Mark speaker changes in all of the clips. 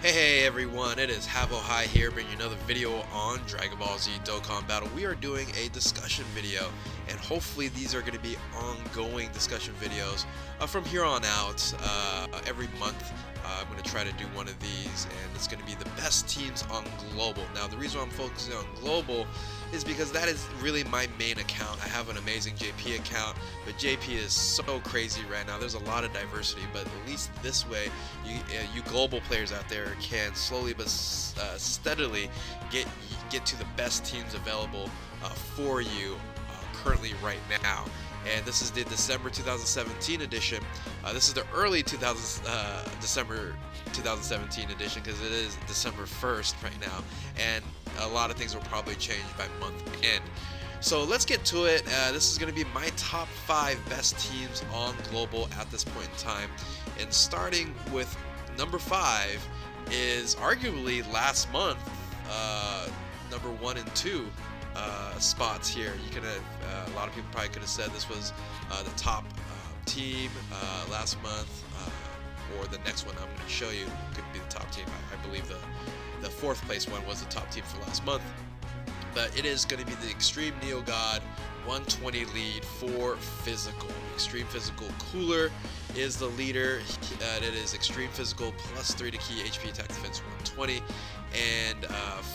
Speaker 1: Hey everyone, it is Havo High here bringing you another video on Dragon Ball Z Dokkan Battle. We are doing a discussion video, and hopefully these are going to be ongoing discussion videos from here on out. Every month I'm going to try to do one of these, and it's going to be the best teams on Global. Now the reason why I'm focusing on Global is because that is really my main account. I have an amazing JP account, but JP is so crazy right now. There's a lot of diversity, but at least this way, you global players out there can slowly but steadily get to the best teams available for you currently right now. And this is the December 2017 edition. This is the early December 2017 edition because it is December 1st right now, and a lot of things will probably change by month end. So let's get to it. This is going to be my top 5 best teams on Global at this point in time. And starting with number 5 is arguably last month, number 1 and 2 spots here. You could have, a lot of people probably could have said this was the top team last month, or the next one I'm going to show you could be the top team. I believe the 4th place one was the top team for last month. But it is going to be the Extreme Neo God 120 lead for Physical. Extreme Physical Cooler is the leader. It is Extreme Physical plus 3 to key HP attack defense 120, and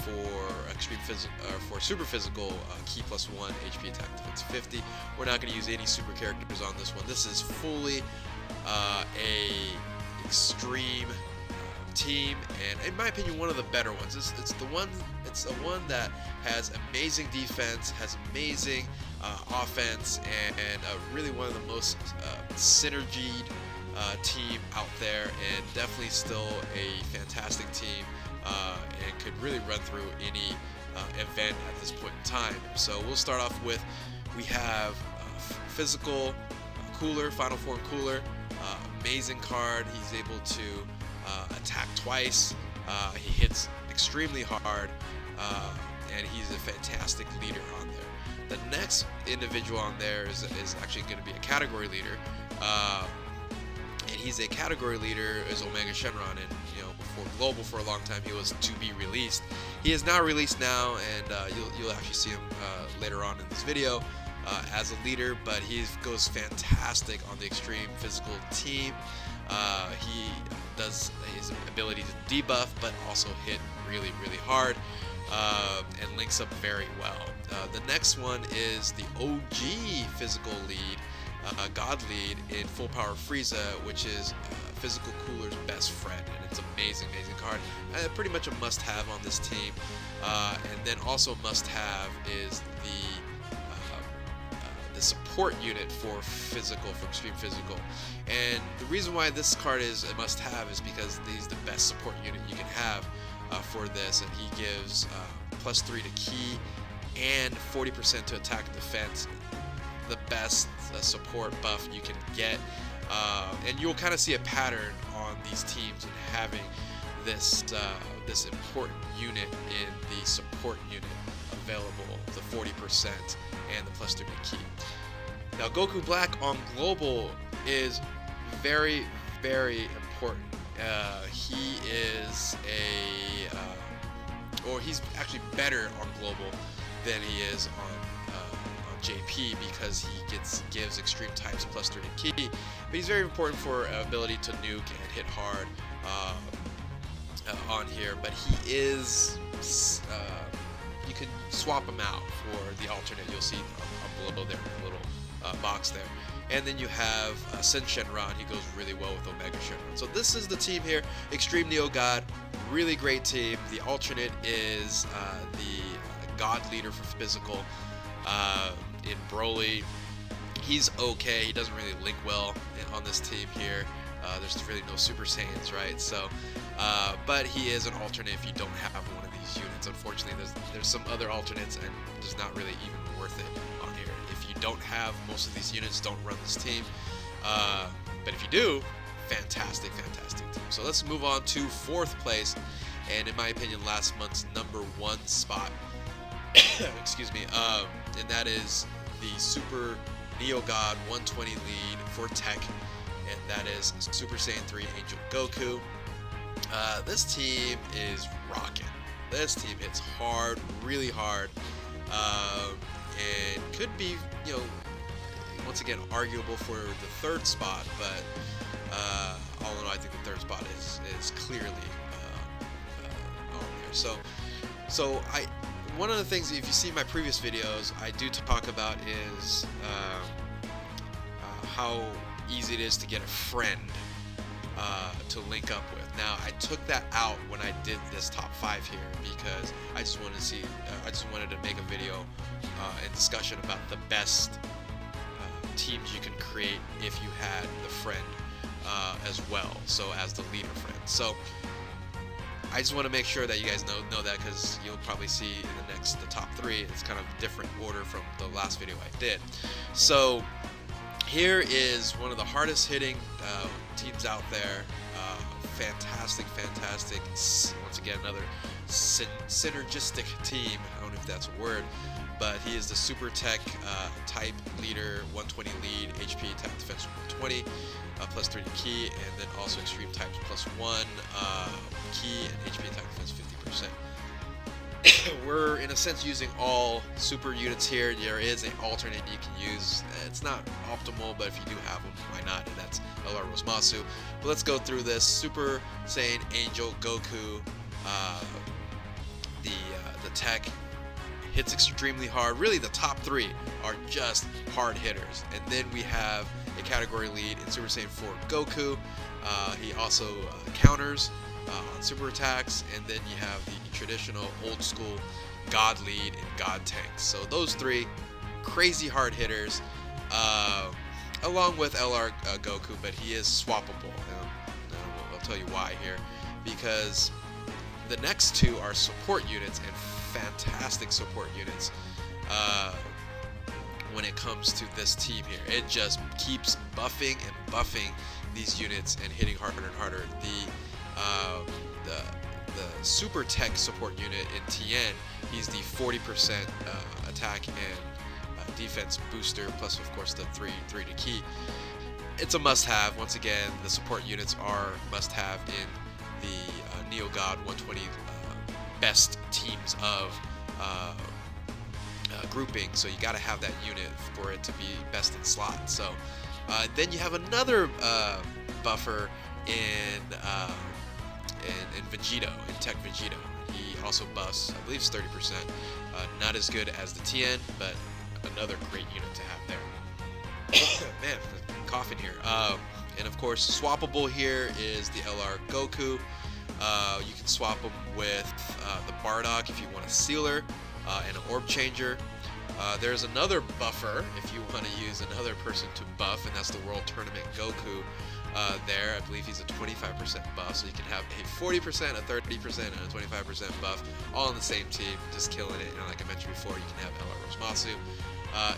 Speaker 1: for Super Physical key plus 1 HP attack defense 50. We're not going to use any super characters on this one. This is fully a extreme team, and in my opinion one of the better ones. It's the one that has amazing defense, has amazing offense, and really one of the most synergied team out there, and definitely still a fantastic team, and could really run through any event at this point in time. So we'll start off with, we have Physical Cooler, Final Form Cooler, amazing card. He's able to attack twice, he hits extremely hard, and he's a fantastic leader on there. The next individual on there is actually going to be a category leader, and he's a category leader is Omega Shenron, and before Global for a long time he was to be released. He is now released now, and you'll actually see him later on in this video as a leader, but he goes fantastic on the Extreme Physical team. He does his ability to debuff, but also hit really hard, and links up very well. The next one is the OG Physical lead, God lead in Full Power Frieza, which is Physical Cooler's best friend, and it's amazing card. Pretty much a must-have on this team. And then also must-have is the support unit for Physical, for Extreme Physical. And the reason why this card is a must-have is because he's the best support unit you can have for this, and he gives plus 3 to key and 40% to attack and defense. The best support buff you can get, and you'll kind of see a pattern on these teams in having this important unit in the support unit available, the 40% and the plus 3 to key. Now Goku Black on Global is very important. He is he's actually better on Global than he is on JP, because he gives extreme types plus 3 to key, but he's very important for ability to nuke and hit hard on here. But he is you can swap him out for the alternate. You'll see up below there in the little box there. And then you have Sen Shenron. He goes really well with Omega Shenron. So this is the team here. Extreme Neo God, really great team. The alternate is the God leader for Physical in Broly. He's okay. He doesn't really link well on this team here. There's really no Super Saiyans, right? So, but he is an alternate if you don't have one of these units. Unfortunately, there's some other alternates, and it's not really even worth it on here. If you don't have most of these units, don't run this team. But if you do, fantastic team. So let's move on to 4th place, and in my opinion, last month's number 1 spot. Excuse me. And that is the Super Neo God 120 lead for Tech, and that is Super Saiyan 3 Angel Goku. This team is rocking. This team hits hard, really hard, and could be, you know, once again arguable for the third spot. But all in all, I think the third spot is clearly on there. So one of the things, if you see my previous videos, I do talk about is how easy it is to get a friend to link up with. Now, I took that out when I did this top 5 here because I just wanted to see, I just wanted to make a video and discussion about the best teams you can create if you had the friend as well, so as the leader friend. So I just want to make sure that you guys know that, because you'll probably see in the top 3, it's kind of a different order from the last video I did. So here is one of the hardest hitting teams out there. Fantastic. Once again, another synergistic team. I don't know if that's a word, but he is the super tech type leader, 120 lead, HP attack defense 120, plus 3 to key, and then also extreme types plus 1 key, and HP attack defense 50%. We're in a sense using all super units here. There is an alternate you can use. It's not optimal, but if you do have them, why not? And that's LR Rosmasu. But let's go through this. Super Saiyan Angel Goku, the tech hits extremely hard. Really, the top 3 are just hard hitters. And then we have a category lead in Super Saiyan 4 Goku. He also counters on super attacks, and then you have the traditional old school God lead and God tanks. So those 3 crazy hard hitters, along with LR Goku, but he is swappable. I'll tell you why here, because the next 2 are support units, and fantastic support units when it comes to this team here. It just keeps buffing and buffing these units and hitting harder and harder. The super tech support unit in TN, he's the 40% attack and defense booster, plus of course the 3 to key. It's a must-have. Once again, the support units are must-have in the Neo God 120 best teams of grouping. So you got to have that unit for it to be best in slot. So then you have another buffer in Vegito, in Tech Vegito. He also buffs, I believe it's 30%. Not as good as the TN, but another great unit to have there. Man, I'm coughing here. And of course, swappable here is the LR Goku. You can swap him with the Bardock if you want a Sealer and an Orb Changer. There's another buffer if you want to use another person to buff, and that's the World Tournament Goku. There, I believe he's a 25% buff, so you can have a 40%, a 30%, and a 25% buff all on the same team, just killing it. And like I mentioned before, you can have LR Rosmasu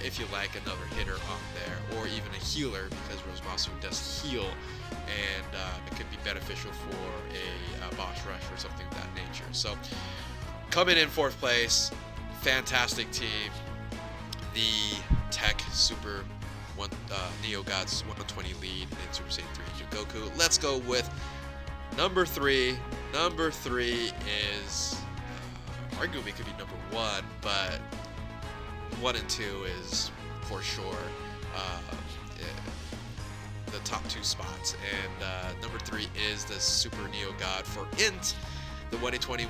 Speaker 1: if you like another hitter on there, or even a healer, because Rosmasu does heal, and it could be beneficial for a boss rush or something of that nature. So, coming in 4th place, fantastic team, the Tech Super Neo Gods 120 lead in Super Saiyan 3 Angel Goku. Let's go with number 3. Number 3 is arguably could be number 1, but 1 and 2 is for sure the top 2 spots. And number 3 is the Super Neo God for Int, the 120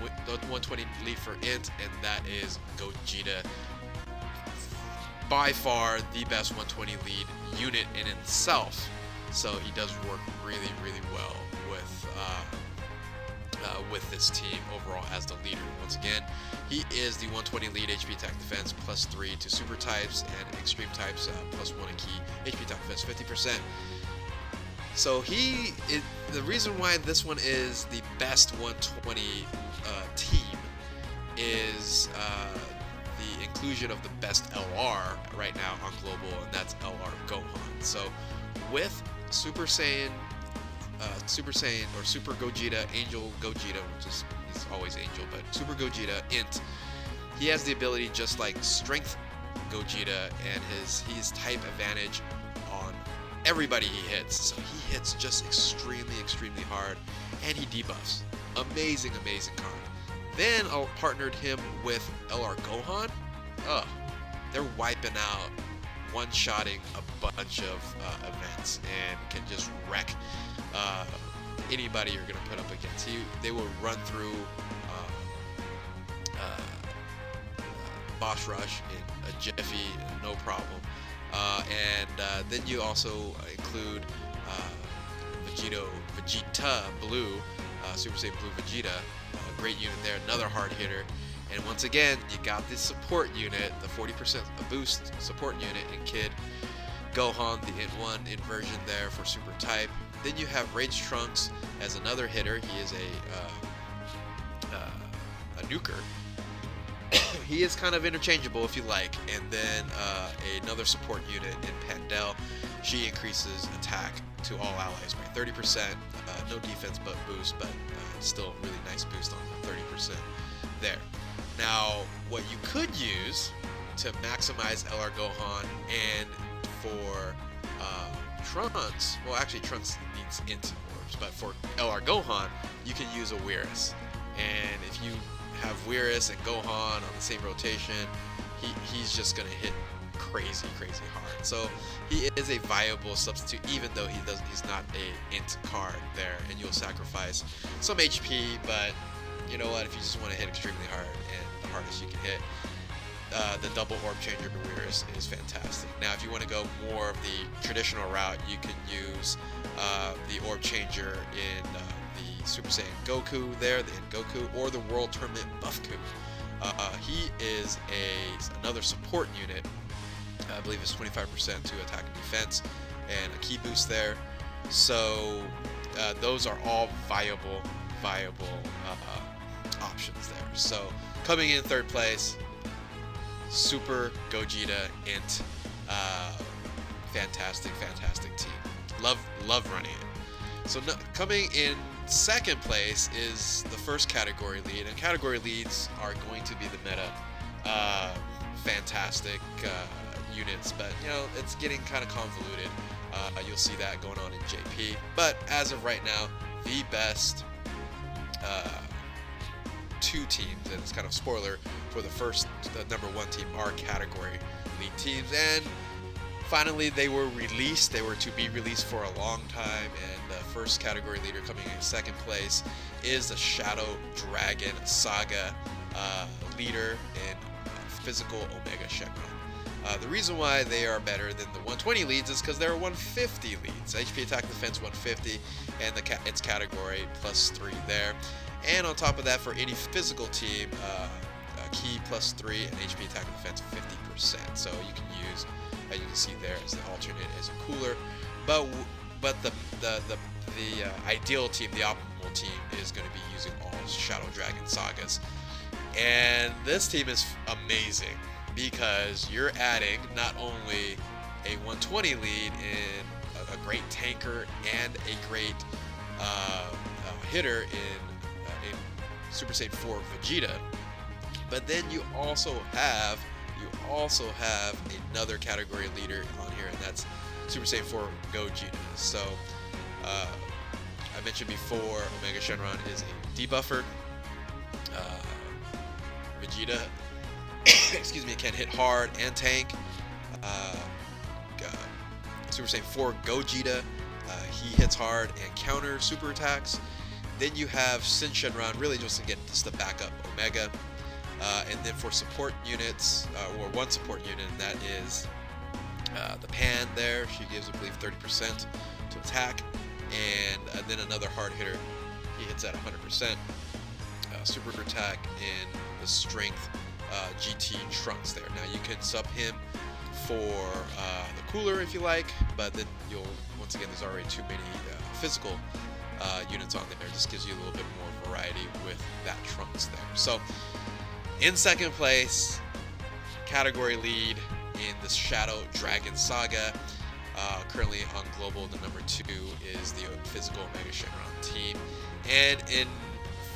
Speaker 1: lead for Int, and that is Gogeta. By far the best 120 lead unit in itself, so he does work really well with this team overall as the leader. Once again, he is the 120 lead HP attack defense plus 3 to super types and extreme types plus 1 in key, HP attack defense 50%. So the reason why this one is the best 120 team is the inclusion of the best LR right now on global, and that's LR Gohan. So with Super Saiyan or Super Gogeta, Angel Gogeta, which is he's always Angel, but Super Gogeta Int, he has the ability just like Strength Gogeta, and his type advantage on everybody he hits. So he hits just extremely hard, and he debuffs. Amazing, amazing card. Then I partnered him with LR Gohan. Oh, they're wiping out, one-shotting a bunch of events and can just wreck anybody you're gonna put up against. They will run through boss rush in a jiffy, no problem. Then you also include Vegeta Blue, Super Saiyan Blue Vegeta, great unit there, another hard hitter. And once again, you got this support unit, the 40% boost support unit in Kid Gohan, the Int-1 inversion there for Super Type. Then you have Rage Trunks as another hitter. He is a nuker. He is kind of interchangeable if you like. And then another support unit in Pandel. She increases attack to all allies by 30%. No defense but boost, but still really nice boost on the 30% there. Now, what you could use to maximize LR Gohan and for Trunks, well actually Trunks needs Int orbs, but for LR Gohan, you can use a Whirus. And if you have Whirus and Gohan on the same rotation, he's just gonna hit crazy hard. So he is a viable substitute, even though he's not a Int card there, and you'll sacrifice some HP, but you know what, if you just want to hit extremely hard and the hardest you can hit, the double orb changer Whirus is fantastic. Now if you want to go more of the traditional route, you can use the orb changer in the Super Saiyan Goku there, the Goku, or the World Tournament Buffku. He is another support unit. I believe it's 25% to attack and defense, and a key boost there. So those are all viable options there. So coming in third place, Super Gogeta Int. Fantastic team. Love running it. So coming in second place is the first category lead, and category leads are going to be the meta. Fantastic units, but you know, it's getting kind of convoluted. You'll see that going on in JP, but as of right now, the best two teams, and it's kind of spoiler for the number one team, are category lead teams. And finally they were released. They were to be released for a long time, and the first category leader coming in second place is the Shadow Dragon Saga leader in physical Omega Shenron. The reason why they are better than the 120 leads is because they're 150 leads. HP attack defense 150, and its category +3 there. And on top of that, for any physical team, key +3 and HP attack and defense 50%. So you can use, as you can see there, as the alternate as a cooler. But the ideal team, the optimal team, is going to be using all Shadow Dragon Sagas. And this team is amazing because you're adding not only a 120 lead in a great tanker and a great hitter in Super Saiyan 4 Vegeta, but then you also have another category leader on here, and that's Super Saiyan 4 Gogeta. So I mentioned before, Omega Shenron is a debuffer. Vegeta, excuse me, can hit hard and tank. Super Saiyan 4 Gogeta, he hits hard and counters super attacks. Then you have Sin Shenron, really just the backup Omega. And then for support units, or one support unit, and that is the Pan there. She gives, I believe, 30% to attack. And then another hard hitter, he hits at 100%. Super attack in the strength GT Trunks there. Now you can sub him for the cooler if you like, but then once again, there's already too many physical units on there. It just gives you a little bit more variety with that Trunks there. So in second place, category lead in the Shadow Dragon Saga. Currently on global, the number 2 is the physical Omega Shenron team. And in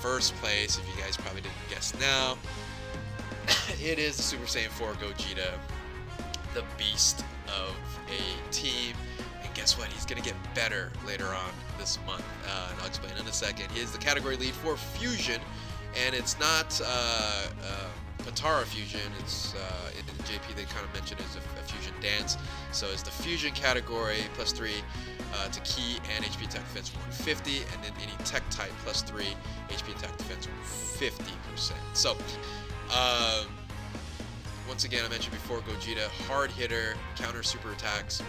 Speaker 1: first place, if you guys probably didn't guess now, it is the Super Saiyan 4 Gogeta, the beast of a team. And guess what? He's gonna get better later on this month, and I'll explain in a second. He is the category lead for Fusion, and it's not Patara Fusion. It's in the JP they kind of mentioned is a Fusion dance. So it's the Fusion category +3 to Ki and HP attack defense 150, and then any tech type +3 HP attack defense 50%. So once again, I mentioned before, Gogeta, hard hitter, counter super attacks.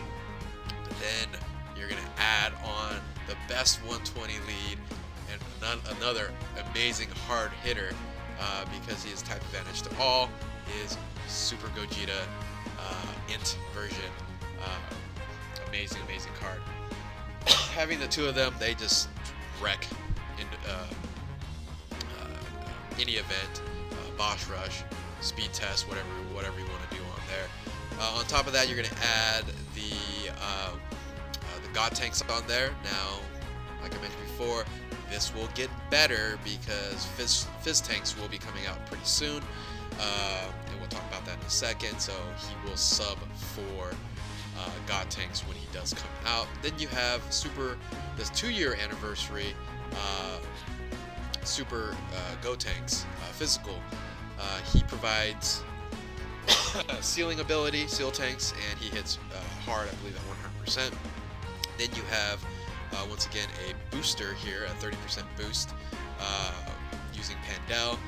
Speaker 1: Then you're gonna add on the best 120 lead and another amazing hard hitter because he is type advantage to all. Is Super Gogeta Int version. Amazing card. Having the two of them, they just wreck in any event. Boss Rush, speed test, whatever you want to do on there. On top of that, you're going to add the God tanks on there. Now, like I mentioned before, this will get better because Fizz tanks will be coming out pretty soon, and we'll talk about that in a second. So he will sub for God tanks when he does come out. Then you have this 2-year anniversary Super Go tanks physical. He provides sealing ability, seal tanks, and he hits hard, I believe, at 100%. Then you have, once again, a booster here, a 30% boost, using Pandel.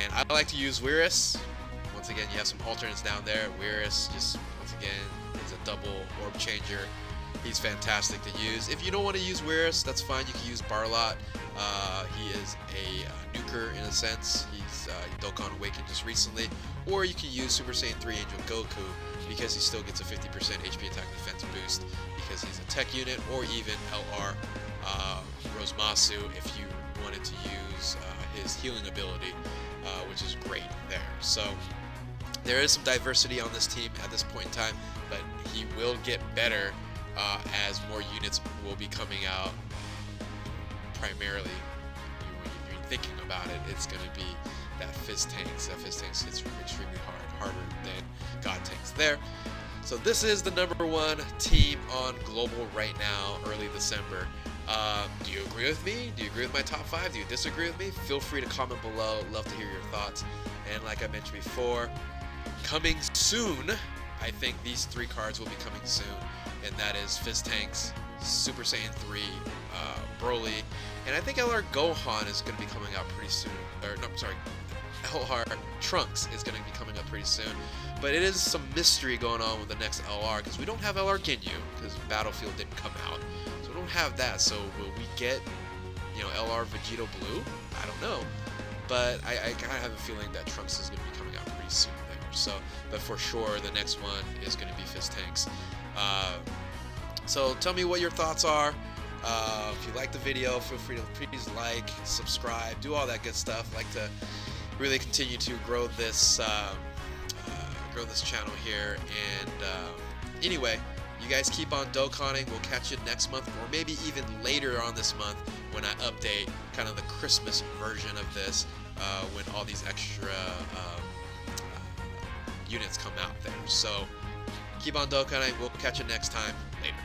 Speaker 1: And I like to use Weirus. Once again, you have some alternates down there. Weirus, just, once again, is a double orb changer. He's fantastic to use. If you don't want to use Weirus, that's fine. You can use Barlot. He is a nuker in a sense. He's Dokkan Awakened just recently. Or you can use Super Saiyan 3 Angel Goku because he still gets a 50% HP attack defense boost because he's a tech unit, or even LR Rosemasu if you wanted to use his healing ability, which is great there. So there is some diversity on this team at this point in time, but he will get better as more units will be coming out. Primarily, when you're thinking about it, it's going to be that Fizz tanks. That Fizz tanks hits extremely harder than God tanks there. So this is the #1 team on Global right now, early December. Do you agree with me? Do you agree with my top 5? Do you disagree with me? Feel free to comment below. Love to hear your thoughts. And like I mentioned before, coming soon, I think these 3 cards will be coming soon, and that is Fizz tanks, Super Saiyan 3, Broly, and I think LR Gohan is going to be coming out pretty soon. Or no, sorry, LR Trunks is going to be coming up pretty soon. But it is some mystery going on with the next LR because we don't have LR Ginyu because Battlefield didn't come out, so we don't have that. So will we get, LR Vegito Blue? I don't know, but I kind of have a feeling that Trunks is going to be coming out pretty soon there. So, but for sure, the next one is going to be Fizz tanks. So tell me what your thoughts are. If you like the video, feel free to please like, subscribe, do all that good stuff. I'd like to really continue to grow this channel here. And anyway, you guys keep on Dokkaning. We'll catch you next month, or maybe even later on this month when I update kind of the Christmas version of this, when all these extra units come out there. So keep on Dokkaning. We'll catch you next time. Later.